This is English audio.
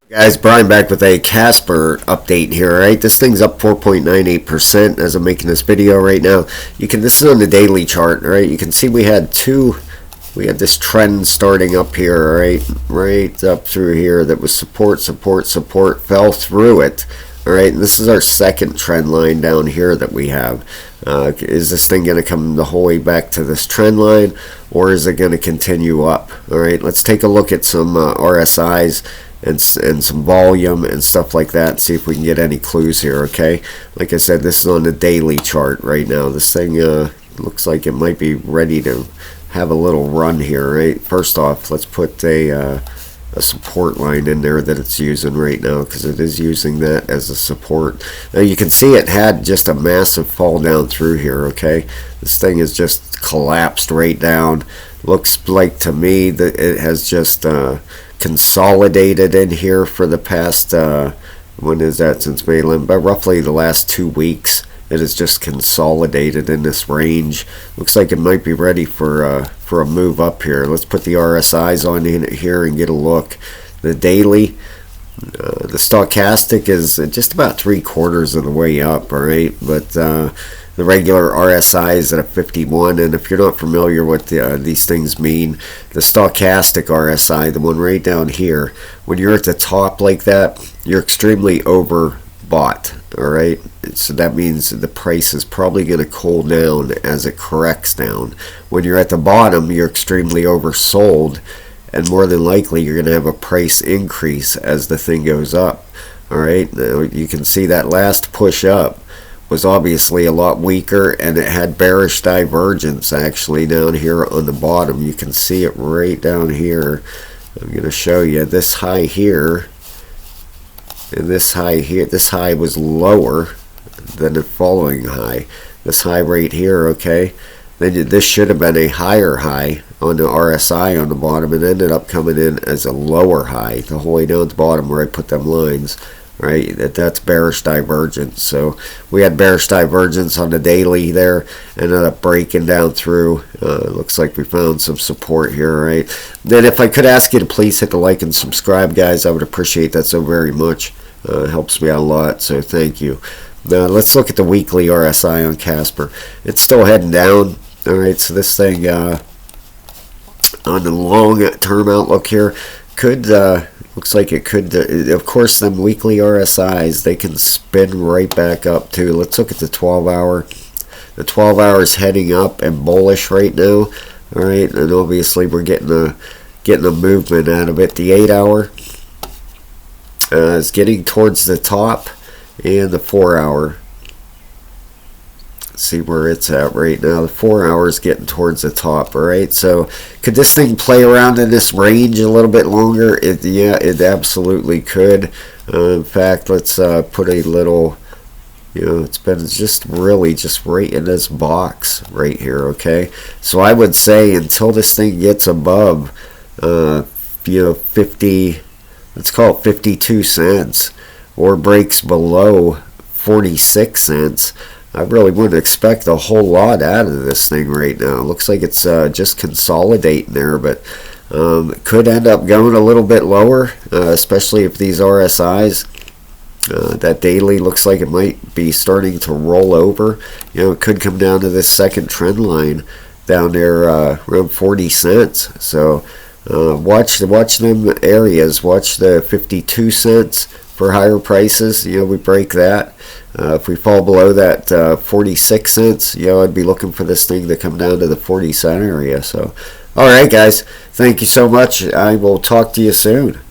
Guys, Brian back with a Casper update here, alright? This thing's up 4.98% as I'm making this video right now. This is on the daily chart, alright? You can see we had this trend starting up here, alright? Right up through here that was support, fell through it. Alright, and this is our second trend line down here that we have. Is this thing going to come the whole way back to this trend line, or is it going to continue up? Alright, let's take a look at some RSIs and some volume and stuff like that and see if we can get any clues here, okay? Like I said, this is on the daily chart right now. This thing looks like it might be ready to have a little run here, right? First off, let's put a support line in there that it's using right now, because it is using that as a support. Now you can see it had just a massive fall down through here, okay? This thing has just collapsed right down. Looks like to me that it has just consolidated in here for the past when is that, since Mainland, but roughly the last 2 weeks. It is just consolidated in this range. Looks like it might be ready for a move up here. Let's put the RSIs on in here and get a look. The daily, the stochastic is just about 3/4 of the way up, alright? But the regular RSI is at a 51, and if you're not familiar with these things mean, the stochastic RSI, the one right down here, when you're at the top like that, you're extremely overbought. Alright, so that means the price is probably going to cool down as it corrects down. When you're at the bottom, you're extremely oversold, and more than likely you're going to have a price increase as the thing goes up. Alright, now you can see that last push up was obviously a lot weaker, and it had bearish divergence actually down here on the bottom. You can see it right down here. I'm going to show you this high here. And this high here, this high was lower than the following high. This high right here, okay? Then this should have been a higher high on the RSI on the bottom, and ended up coming in as a lower high the whole way down at the bottom where I put them lines. Right, that's bearish divergence. So we had bearish divergence on the daily there, ended up breaking down through. Looks like we found some support here, right? Then if I could ask you to please hit the like and subscribe, guys, I would appreciate that so very much. It helps me out a lot, so thank you. Now let's look at the weekly RSI on Casper. It's still heading down. All right, so this thing on the long-term outlook here could looks like it could, of course, them weekly RSIs, they can spin right back up too. Let's look at the 12-hour. The 12 hours heading up and bullish right now. All right, and obviously we're getting a movement out of it. The 8-hour is getting towards the top, and the 4-hour. See where it's at right now. The 4 hours getting towards the top. All right, so could this thing play around in this range a little bit longer? Yeah, it absolutely could. In fact, let's put a little, it's been just really just right in this box right here, okay? So I would say until this thing gets above 50, let's call it 52 cents, or breaks below 46 cents, I really wouldn't expect a whole lot out of this thing right now. It looks like it's just consolidating there, but it could end up going a little bit lower, especially if these RSIs, that daily looks like it might be starting to roll over. It could come down to this second trend line down there around 40 cents. So watch them areas. Watch the 52 cents for higher prices. We break that. If we fall below that 46 cents, I'd be looking for this thing to come down to the 40 cent area. So, all right, guys, thank you so much. I will talk to you soon.